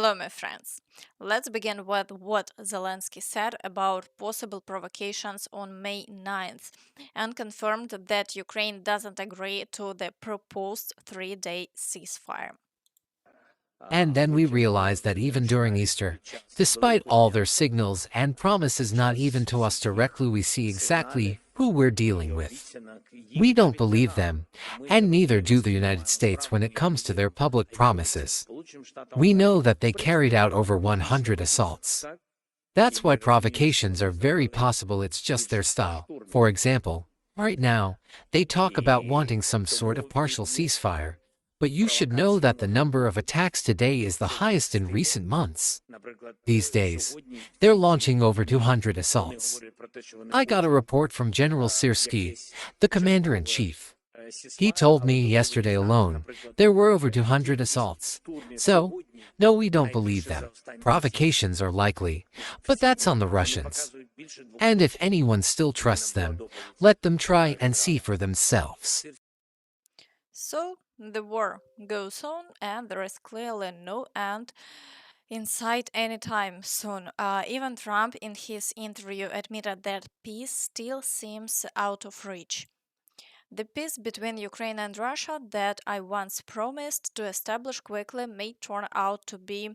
Hello, my friends. Let's begin with what Zelensky said about possible provocations on May 9th and confirmed that Ukraine doesn't agree to the proposed 3-day ceasefire. And then we realized that even during Easter, despite all their signals and promises, not even to us directly, we see exactly who we're dealing with. We don't believe them, and neither do the United States when it comes to their public promises. We know that they carried out over 100 assaults. That's why provocations are very possible. It's just their style. For example, right now, they talk about wanting some sort of partial ceasefire, but you should know that the number of attacks today is the highest in recent months. These days, they're launching over 200 assaults. I got a report from General Syrskyi, the commander-in-chief. He told me yesterday alone there were over 200 assaults. So, no, we don't believe them. Provocations are likely, but that's on the Russians. And if anyone still trusts them, let them try and see for themselves. So, the war goes on, and there is clearly no end in sight anytime soon. Even Trump, in his interview, admitted that peace still seems out of reach. The peace between Ukraine and Russia that I once promised to establish quickly may turn out to be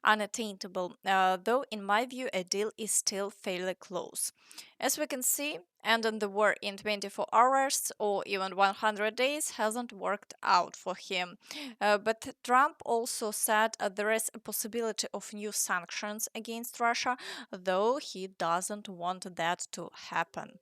unattainable, though, in my view, a deal is still fairly close. As we can see, ending the war in 24 hours or even 100 days hasn't worked out for him. But Trump also said there is a possibility of new sanctions against Russia, though he doesn't want that to happen.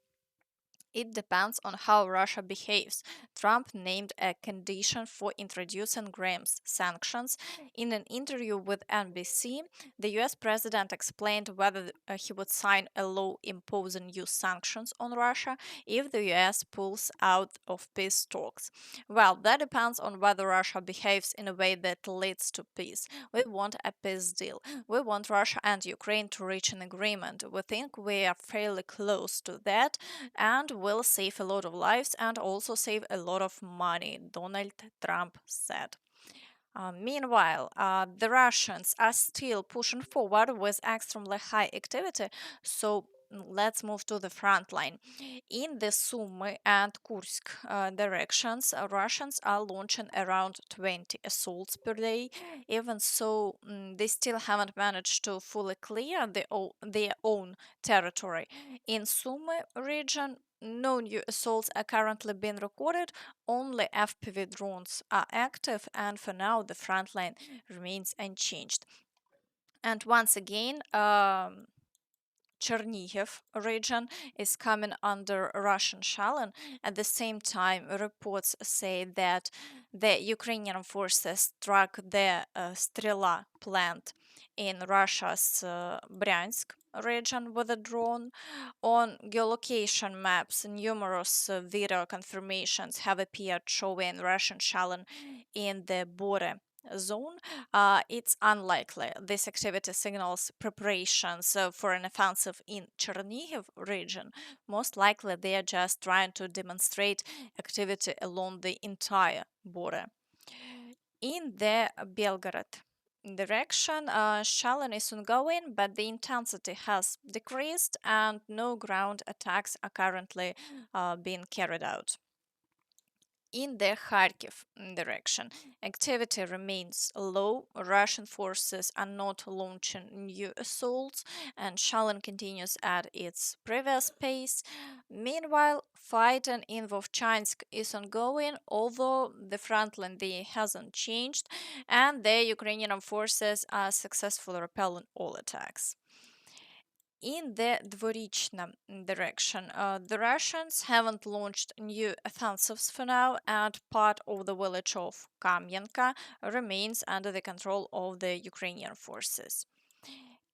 It depends on how Russia behaves. Trump named a condition for introducing Graham's sanctions. In an interview with NBC, the US president explained whether he would sign a law imposing new sanctions on Russia if the US pulls out of peace talks. Well, that depends on whether Russia behaves in a way that leads to peace. We want a peace deal. We want Russia and Ukraine to reach an agreement. We think we are fairly close to that and will save a lot of lives and also save a lot of money, Donald Trump said. Meanwhile, the Russians are still pushing forward with extremely high activity, so let's move to the front line. In the Sumy and Kursk directions, Russians are launching around 20 assaults per day. Even so, they still haven't managed to fully clear their own territory. In Sumy region, no new assaults are currently being recorded, only FPV drones are active, and for now the front line remains unchanged. And once again, Chernihiv region is coming under Russian shelling. At the same time, reports say that the Ukrainian forces struck the Strela plant in Russia's Bryansk region with a drone. On geolocation maps, numerous video confirmations have appeared showing Russian shelling in the border zone. It's unlikely this activity signals preparations for an offensive in Chernihiv region. Most likely, they are just trying to demonstrate activity along the entire border. In the Belgorod direction, shelling is ongoing, but the intensity has decreased and no ground attacks are currently being carried out. In the Kharkiv direction, activity remains low. Russian forces are not launching new assaults, and shelling continues at its previous pace. Meanwhile, fighting in Vovchansk is ongoing, although the front line there hasn't changed, and the Ukrainian forces are successfully repelling all attacks. In the Dvorichna direction, the Russians haven't launched new offensives for now, and part of the village of Kamyanka remains under the control of the Ukrainian forces.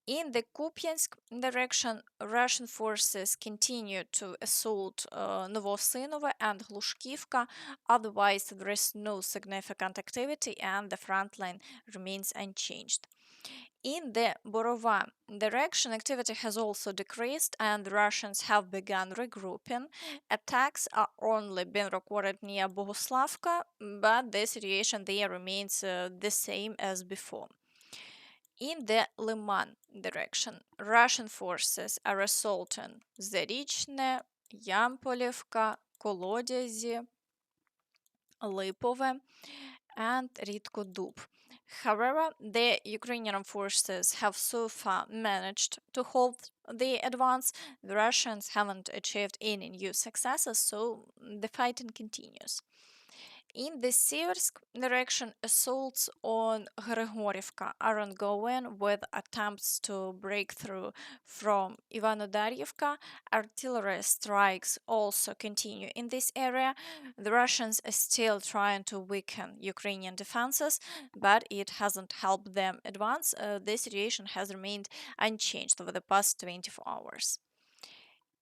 In the Kupiansk direction, Russian forces continue to assault Novosinovo and Glushkivka. Otherwise, there is no significant activity, and the front line remains unchanged. In the Borova direction, activity has also decreased, and the Russians have begun regrouping. Attacks are only being recorded near Bogoslavka, but the situation there remains the same as before. In the Lyman direction, Russian forces are assaulting Zarychne, Yampolivka, Kolodyazi, Lipove, and Ritko-Dub. However, the Ukrainian forces have so far managed to hold the advance. The Russians haven't achieved any new successes, so the fighting continues. In the Siversk direction, assaults on Grigorivka are ongoing with attempts to break through from Ivanodarivka. Artillery strikes also continue in this area. The Russians are still trying to weaken Ukrainian defenses, but it hasn't helped them advance. The situation has remained unchanged over the past 24 hours.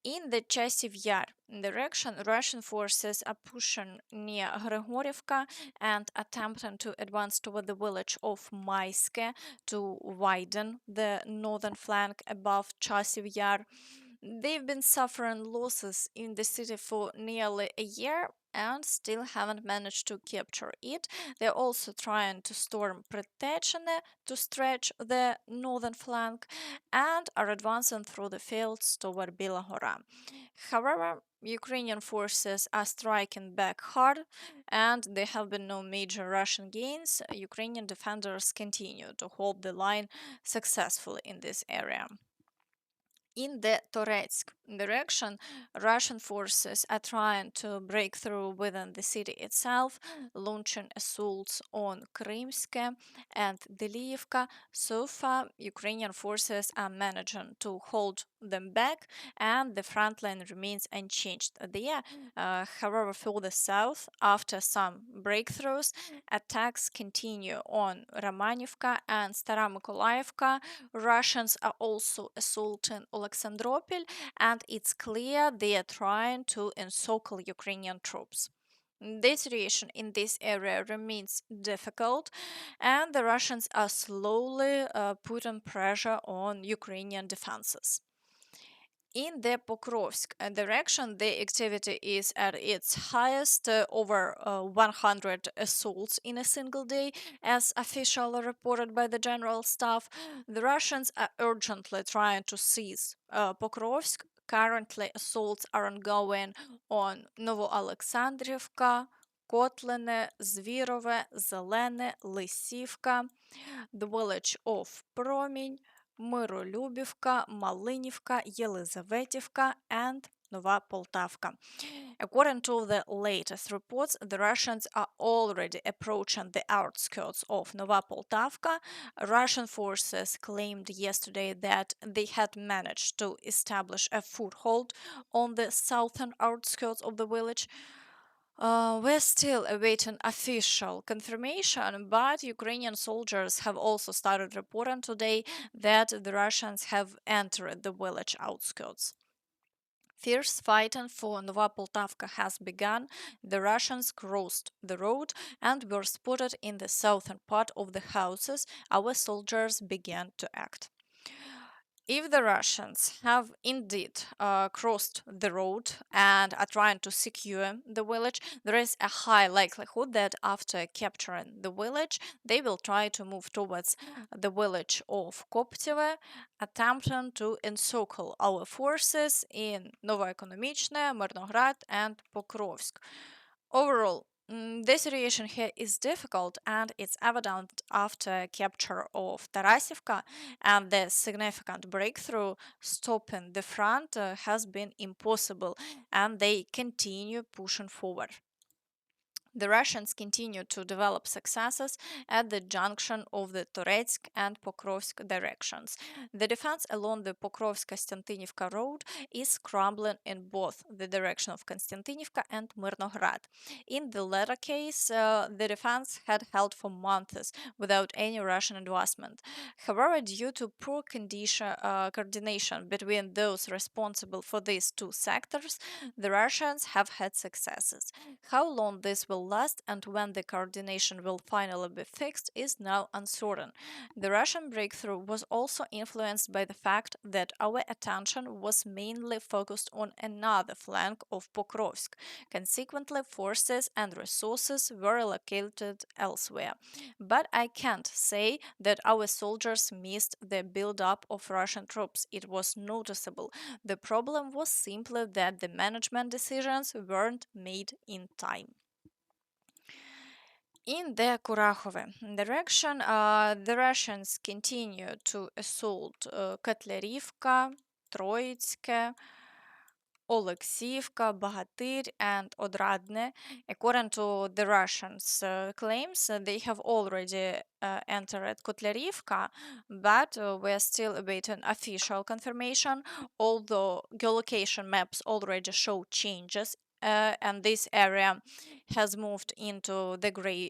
In the Chasiv Yar direction, Russian forces are pushing near Grigorivka and attempting to advance toward the village of Maiske to widen the northern flank above Chasiv Yar. They've been suffering losses in the city for nearly a year and still haven't managed to capture it. They're also trying to storm Pretechene to stretch the northern flank and are advancing through the fields toward Bilahora. However, Ukrainian forces are striking back hard and there have been no major Russian gains. Ukrainian defenders continue to hold the line successfully in this area. In the Toretsk direction, Russian forces are trying to break through within the city itself, launching assaults on Krymske and Deliivka. So far, Ukrainian forces are managing to hold them back, and the front line remains unchanged there. However, further south, after some breakthroughs, attacks continue on Romanivka and Staramykolaivka. Russians are also assaulting Alexandropol, and it's clear they are trying to encircle Ukrainian troops. The situation in this area remains difficult, and the Russians are slowly putting pressure on Ukrainian defenses. In the Pokrovsk direction, the activity is at its highest, over 100 assaults in a single day, as officially reported by the General Staff. The Russians are urgently trying to seize Pokrovsk. Currently, assaults are ongoing on Novoalexandrivka, Kotline, Zvirove, Zelene, Lysivka, the village of Promень, Миролюбівка, Малинівка, Єлизаветівка, and Nova Poltavka. According to the latest reports, the Russians are already approaching the outskirts of Nova Poltavka. Russian forces claimed yesterday that they had managed to establish a foothold on the southern outskirts of the village. We're still awaiting official confirmation, but Ukrainian soldiers have also started reporting today that the Russians have entered the village outskirts. Fierce fighting for Nova Poltavka has begun. The Russians crossed the road and were spotted in the southern part of the houses. Our soldiers began to act. If the Russians have indeed crossed the road and are trying to secure the village, there is a high likelihood that after capturing the village, they will try to move towards the village of Kopteve, attempting to encircle our forces in Novoekonomichne, Myrnograd, and Pokrovsk. Overall, the situation here is difficult and it's evident after capture of Tarasivka and the significant breakthrough stopping the front has been impossible and they continue pushing forward. The Russians continue to develop successes at the junction of the Toretsk and Pokrovsk directions. The defense along the Pokrovsk-Konstantinivka road is crumbling in both the direction of Konstantinivka and Myrnograd. In the latter case, the defense had held for months without any Russian advancement. However, due to poor coordination between those responsible for these two sectors, the Russians have had successes. How long this will will last and when the coordination will finally be fixed is now uncertain. The Russian breakthrough was also influenced by the fact that our attention was mainly focused on another flank of Pokrovsk. Consequently, forces and resources were allocated elsewhere. But I can't say that our soldiers missed the build-up of Russian troops. It was noticeable. The problem was simply that the management decisions weren't made in time. In the Kurakhovo direction, the Russians continue to assault Kotlyarivka, Troitske, Oleksivka, Bogatyr, and Odradne. According to the Russians' claims, they have already entered Kotlyarivka, but we are still awaiting official confirmation, although geolocation maps already show changes. And this area has moved into the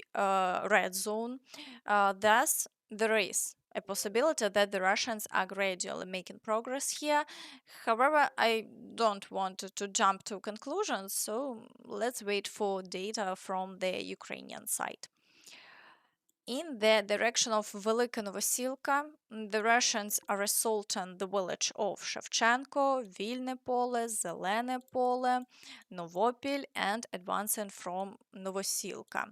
red zone. Thus, there is a possibility that the Russians are gradually making progress here. However, I don't want to jump to conclusions, so let's wait for data from the Ukrainian side. In the direction of Velika Novosilka, the Russians are assaulting the village of Shevchenko, Vilne Pole, Zelene Pole, Novopil, and advancing from Novosilka.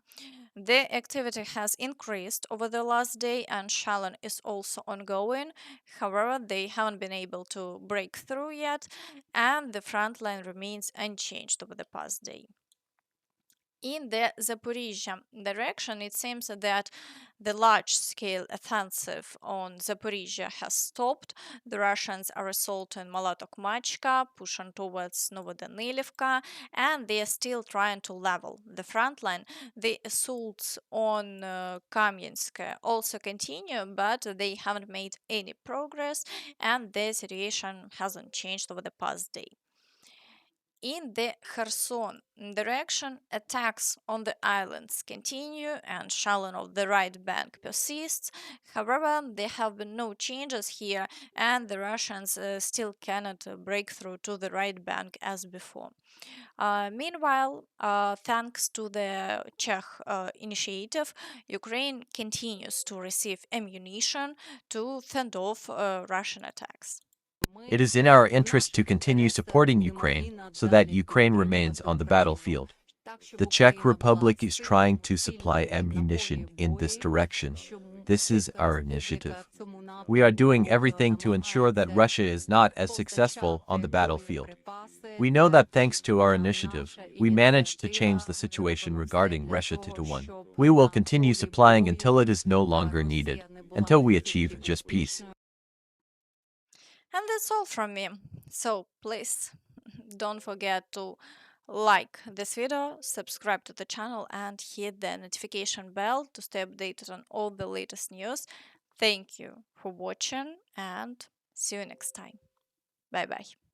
The activity has increased over the last day and shelling is also ongoing. However, they haven't been able to break through yet, and the front line remains unchanged over the past day. In the Zaporizhzhia direction, it seems that the large-scale offensive on Zaporizhzhia has stopped. The Russians are assaulting Molotov-Machka, pushing towards Novodanilivka, and they are still trying to level the front line. The assaults on Kamyansk also continue, but they haven't made any progress, and the situation hasn't changed over the past day. In the Kherson direction, attacks on the islands continue and shelling of the right bank persists. However, there have been no changes here, and the Russians still cannot break through to the right bank as before. Meanwhile, thanks to the Czech initiative, Ukraine continues to receive ammunition to fend off Russian attacks. It is in our interest to continue supporting Ukraine so that Ukraine remains on the battlefield. The Czech Republic is trying to supply ammunition in this direction. This is our initiative. We are doing everything to ensure that Russia is not as successful on the battlefield. We know that thanks to our initiative, we managed to change the situation regarding Russia 2-1. We will continue supplying until it is no longer needed, until we achieve just peace. And that's all from me. So please don't forget to like this video, subscribe to the channel, and hit the notification bell to stay updated on all the latest news. Thank you for watching and see you next time. Bye bye.